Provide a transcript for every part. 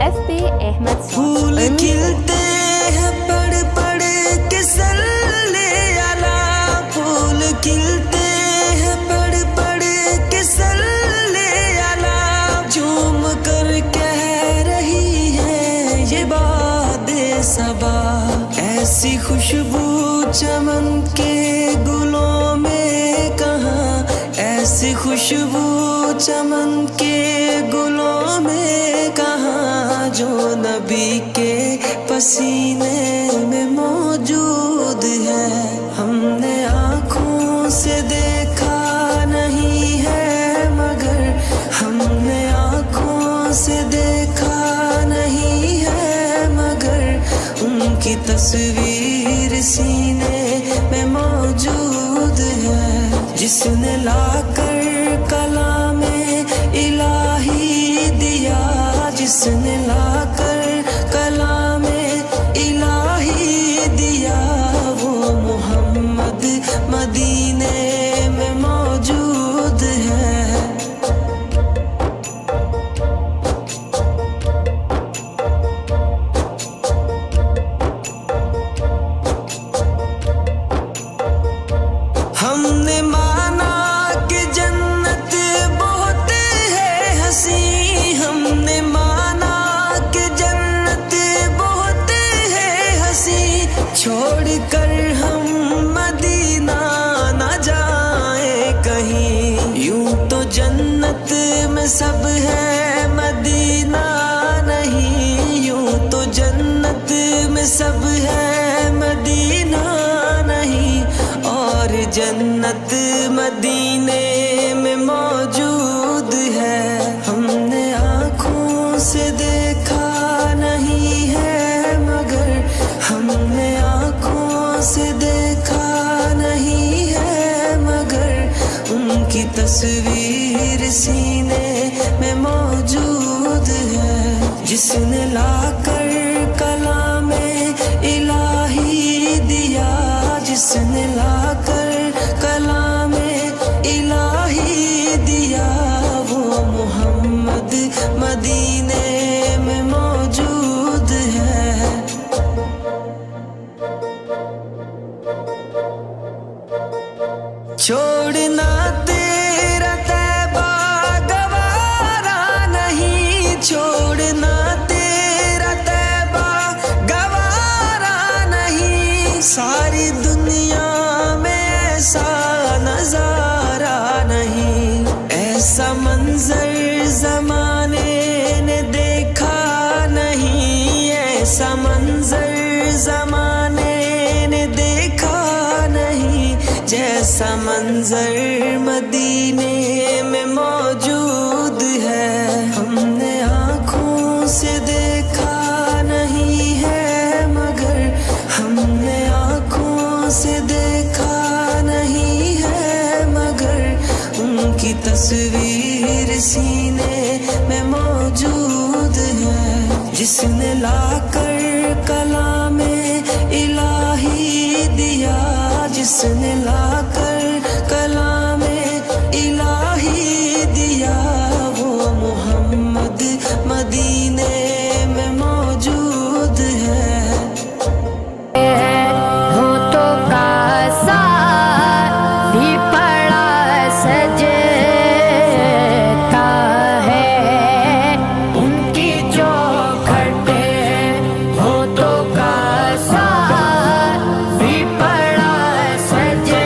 FP Ahmed پھول Songs. کھلتے ہیں پڑھ پڑھ کے صلی علی، پھول کھلتے ہیں پڑھ پڑھ کے صلی علی، جھوم کر کہہ رہی ہے یہ باد صبا، ایسی خوشبو چمن کے گلوں میں کہاں، ایسی خوشبو چمن کے گلوں میں کہاں، جو نبی کے پسینے میں موجود ہے، ہم نے آنکھوں سے دیکھا نہیں ہے مگر، ہم نے آنکھوں سے دیکھا نہیں ہے مگر، ان کی تصویر سینے میں موجود ہے، جس نے لا کر کلام الہی دیا، جس نے لا کر کلام الہی دیا، وہ محمد مدینے میں موجود ہے۔ ہم نے مانا کہ جنت بہت ہے حسین، ہم نے مانا کہ جنت بہت ہے حسین، چھوڑ کر ہم مدینہ نہ جائیں کہیں، یوں تو جنت میں سب ہے مدینہ نہیں، یوں تو جنت میں سب ہے مدینہ نہیں، اور جنت مدینے میں موجود ہے، ہم نے آنکھوں سے دیکھا نہیں ہے مگر، ہم نے آنکھوں سے دیکھا نہیں ہے مگر، ان کی تصویر سینے میں موجود ہے، جس نے لا کر کلام الہی دیا، جس نے لا کر کلام الہی دیا، وہ محمد مدینے میں موجود ہے۔ چھوڑنا تیرا طیبہ گوارا نہیں، چھوڑنا تیرا طیبہ گوارا نہیں، ساری دنیا میں ایسا نظارہ نہیں، ایسا منظر زمانے نے دیکھا نہیں، ایسا منظر زمانے نے دیکھا نہیں، جیسا منظر مدینے میں موجود ہے، ہم نے آنکھوں سے دیکھا نہیں ہے مگر، ہم نے آنکھوں سے دیکھا نہیں ہے مگر، ان کی تصویر سینے میں موجود ہے، جس نے لا کر کلام الہی دیا، جس نے لا کر کلام الہی دیا، وہ محمد مدینے میں موجود ہے۔ ہوتوں کا ساتھ بھی پڑا سجتا ہے، ان کی چوکھٹ ہوتوں کا ساتھ بھی پڑا سجتا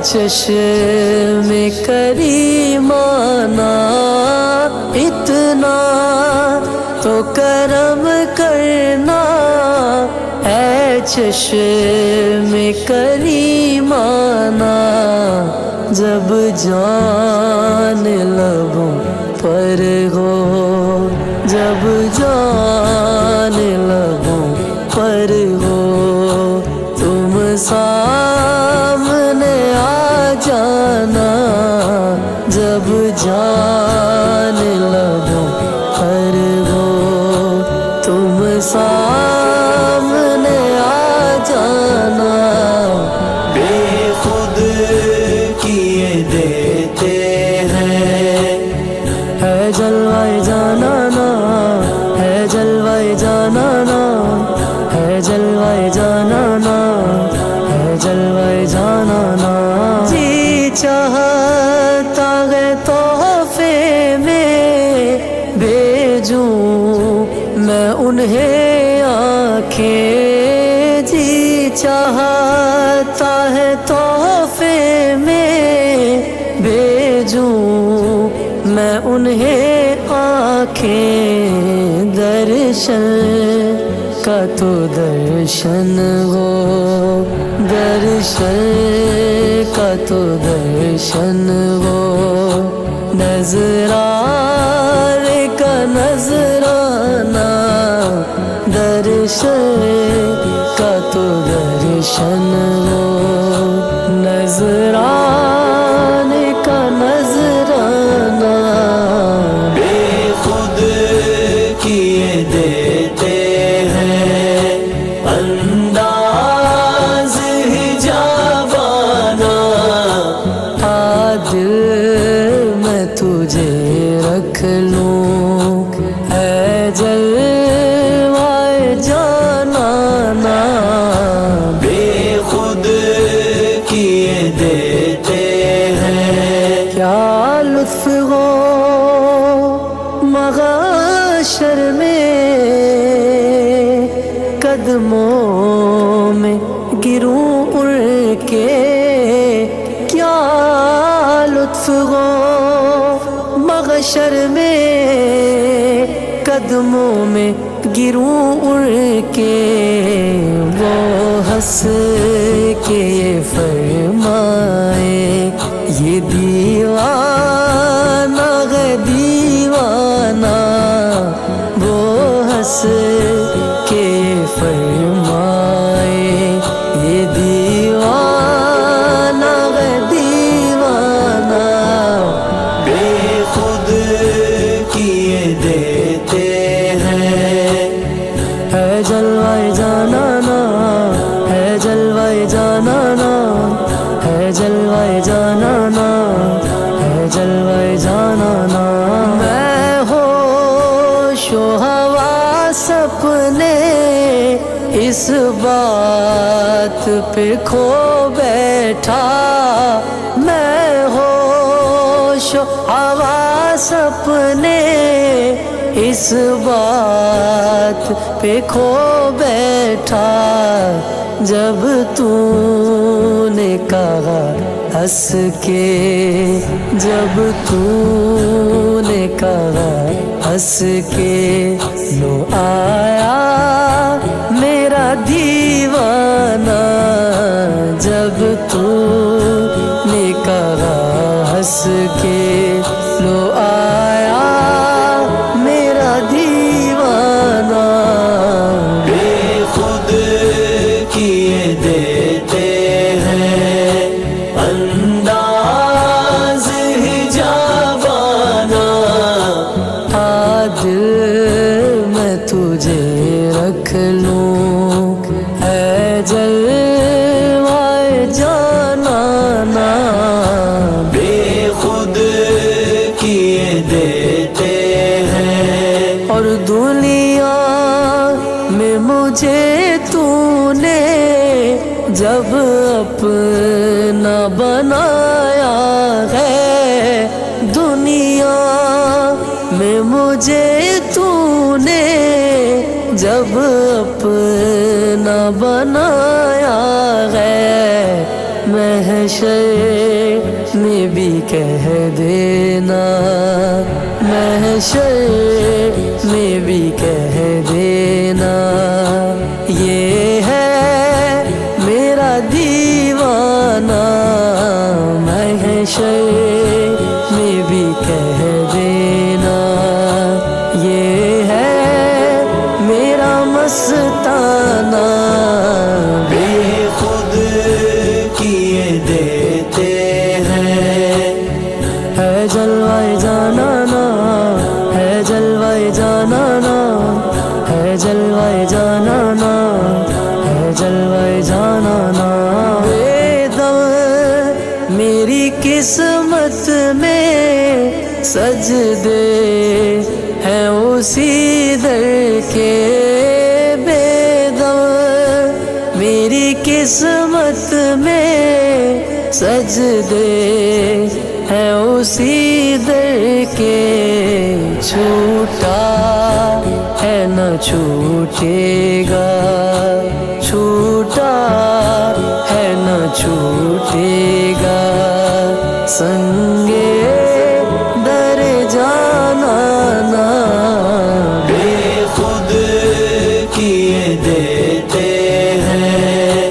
چشم کریمانہ اتنا تو کرم کرنا، اے چشم کریمانہ، جب جان لبوں پر ہو، جب جان لبوں پر ہو، تم سامنے آ جانا، جب جان لبوں پر ہو، تم سامنے آ جانا، بے خود کیے دیتے ہیں، ہے جلوہ جانانا، ہے جلوہ جانانا، ہے جلوہ جانانا، ہے جلوہ جانانا، جی چاہتا ہے تحفے میں بھیجوں میں انہیں آنکھیں، جی چاہتا ہے تحفے میں بھیجوں میں انہیں آنکھیں، درشن کا تو درشن ہو، درشن کا تو درشن ہو، نظرانے کا نظرانہ، درشن کا تو درشن ہو، نظرانے کا نظرانہ، بے خود کیے دیتے ہیں انداز حجابانہ، دل میں تجھے رکھ لوں، اے جلوہ جانانا، بے خود کیے دیتے ہیں، کیا لطف ہو محشر میں قدموں میں گروں اڑ کے، کیا لطف ہو محشر میں قدموں میں گروں اڑ کے، وہ ہنس کے یہ فرمائے یہ دیوانہ ہے دیوانہ، وہ ہنس کے فرمائے یہ دیوانہ ہے دیوانہ، بے خود کیے دیتے ہیں، ہے جلوہ جانانا، ہے جلوہ جانانا، ہے جلوہ جانانا، ہے جلوہ جانانا، میں ہوش و حواس اپنے اس بات پہ کھو بیٹھا، میں ہوش و حواس اپنے اس بات پہ کھو بیٹھا، جب تو نے کہا ہنس کے، جب تو نے کہا ہنس کے، لو آیا میرا دیوانہ، جب تو نے کہا ہنس کے، لو آیا میرا دیوانہ، بے خود کیے دیتے ہیں انداز حجابانہ، دل میں تجھے رکھ لوں، اے جلوہ جانانا، بے خود کیے دیتے ہیں، اور دنیا میں مجھے تو نے جب اپنا بنایا ہے، دنیا میں مجھے تو نے جب اپنا بنایا ہے، میں محشر میں بھی کہہ دینا، محشر میں بھی کہہ دینا، یہ ہے میرا دیوانہ، محشر میں بھی کہہ دینا، یہ ہے میرا مستانہ، بے خود کیے دیتے ہیں، ہے جلوہ جانانا، ہے جلوہ جانانا، ہے جلوہ جانانا، ہے جلوہ جانانا، بے دم میری قسمت میں سجدے ہیں اسی در کے، بے دم میری قسمت میں سجدے ہیں اسی در کے، چھوٹا ہے نہ چھوٹے گا، چھوٹا ہے نہ چھوٹے گا، سنگے در جانانا، بے خود کیے دیتے ہیں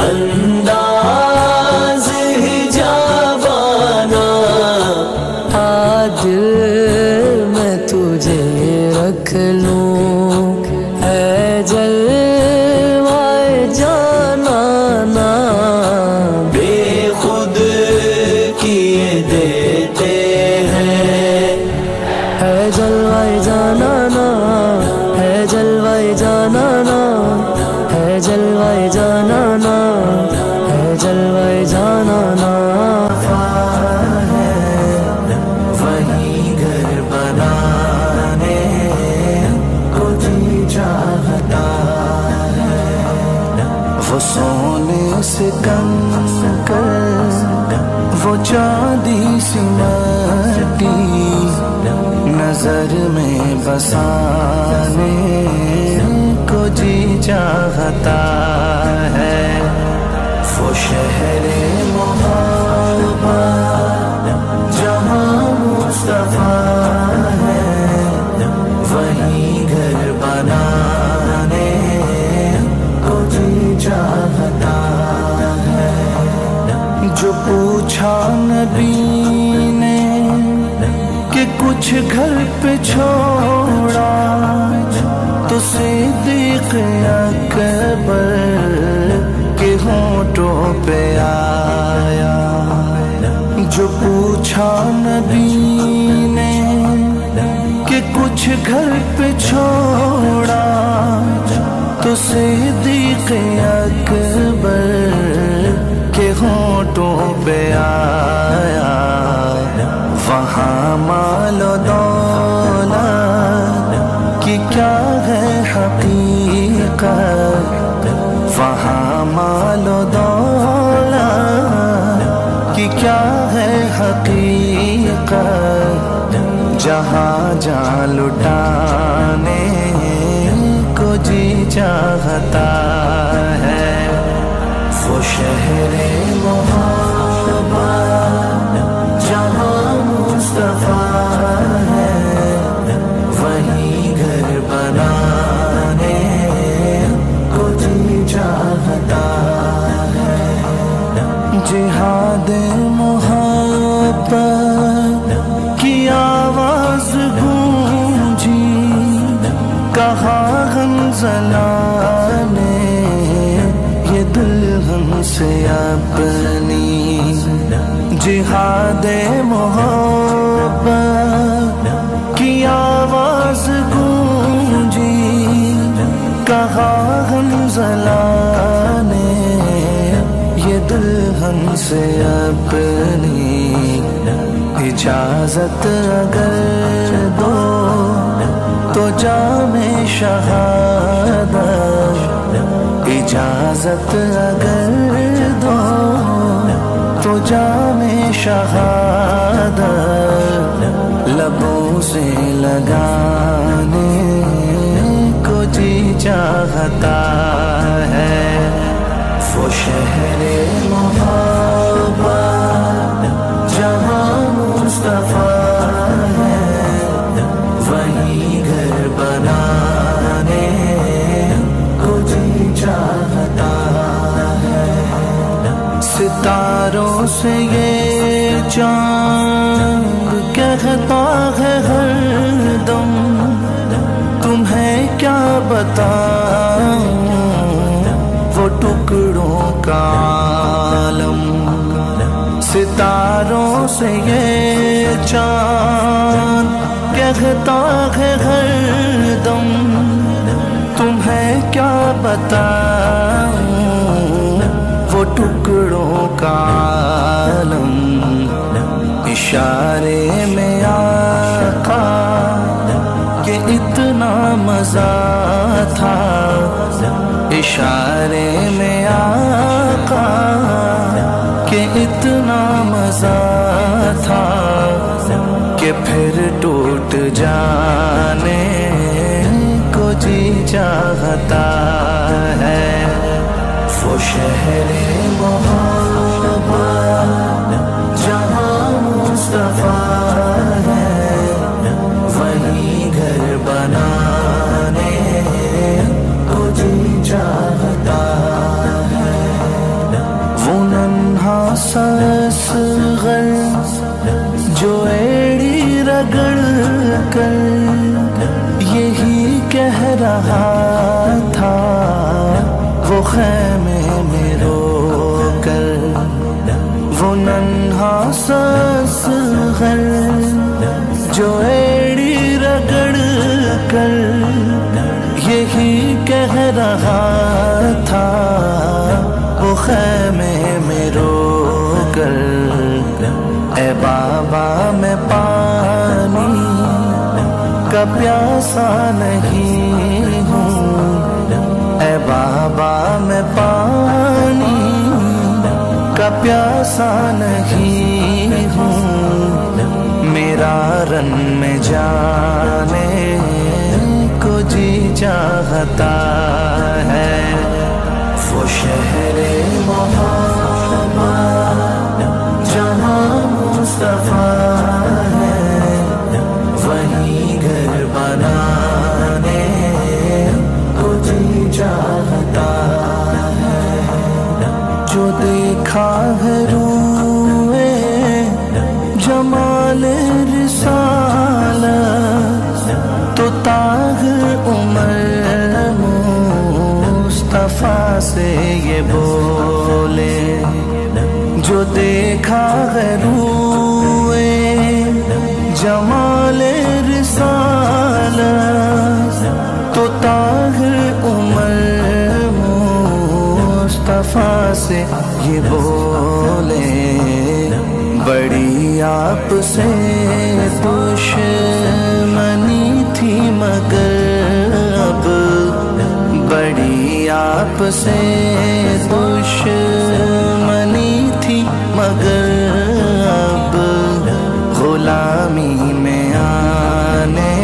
انداز ہجابانا، دل میں تجھے رکھ لوں، ہے جلوہ جانانا، بے خود کیے دیتے ہیں، ہے جلوہ جانانا، ہے جلوہ جانانا، ہے جلوہ جانانا، ہے جلوہ جانانا، وہی گھر بنانے کو جی چاہتا ہے، وہ سونے سے کنکر، وہ چاندی سی مٹی نظر میں بسانے کو جی چاہتا ہے، وہ شہر محبت جہاں مصطفیٰ ہے، وہی گھر بنانے کو جی چاہتا ہے، جو پوچھا نبی نے کہ کچھ گھر پہ چھوڑا، تو صدیق اکبر کے ہونٹوں پہ آیا، جو پوچھا نبی نے کہ کچھ گھر پہ چھوڑا، تو صدیق اکبر کے ہونٹوں پہ آیا، وہاں مال و دولت کی کیا ہے حقیقت، وہاں مال و دولت کی کیا ہے حقیقت، جہاں جان لٹانے کو جی چاہتا ہے، وہ شہر محبت جہاں مصطفیٰ ہے، وہی گھر بنانے کو جی چاہتا ہے، جہاد محبت کی آواز گونجی، کہا حنظلہ نے یہ دلہن سے اپنی، جہاد محبت کی آواز گونجی، کہا حنظلہ نے یہ دلہن سے اپنی، اجازت اگر دو تو جام شہادت، اجازت اگر دو تو جام شہادت لبوں سے لگانے کو جی چاہتا ہے، وہ شہر محبت سے یہ چاند کہتا ہے ہر دم، تمہیں کیا بتاؤں وہ ٹکڑوں کا عالم۔ ستاروں سے یہ چاند کہتا ہے ہر دم، تمہیں کیا بتاؤں وہ ٹکڑوں کا عالم۔ اشارے میں آقا کہ اتنا مزہ تھا، اشارے میں آقا کہ اتنا مزہ تھا کہ پھر ٹوٹ جانے کو جی چاہتا ہے۔ وہ شہر محبت جہاں مصطفیٰ ہے، وہیں گھر بنانے کو جی چاہتا ہے۔ وہ ننھا سا اصغر جو ایڑی رگڑ کر یہی کہہ رہا تھا، وہ خیمے میں رو کر، وہ ننھا سا اصغر جو ایڑی رگڑ کر یہی کہہ رہا تھا، وہ خیمے میں رو کر، اے بابا میں پانی کا پیاسا نہیں ہوں، اے بابا میں پانی کا پیاسا نہیں ہوں، میرا رن میں جانے کو جی چاہتا ہے۔ وہ شہر محبت جہاں مصطفیٰ ہے، وہیں گھر بنانے کو جی چاہتا ہے۔ جو دیکھا ہے روئے جمال رسالت تو تاج عمر مصطفیٰ سے یہ بولے، جو دیکھا ہے روئے جمال رسالت تو تاج عمر مصطفیٰ سے یہ بولے، بڑی آپ سے دشمنی تھی مگر اب، بڑی آپ سے دشمنی تھی مگر اب، غلامی میں آنے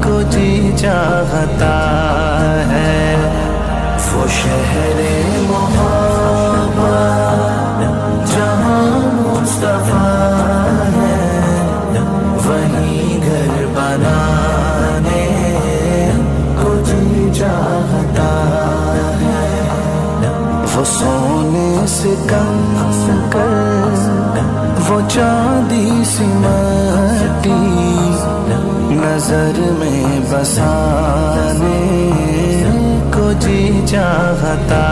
کو جی چاہتا ہے۔ وہ شہر محبت جہاں مصطفیٰ ہے، وہیں گھر بنانے کو جی چاہتا ہے۔ وہ سونے سے کم کر وہ چاندی سی مٹی نظر میں بسانے کو جی چاہتا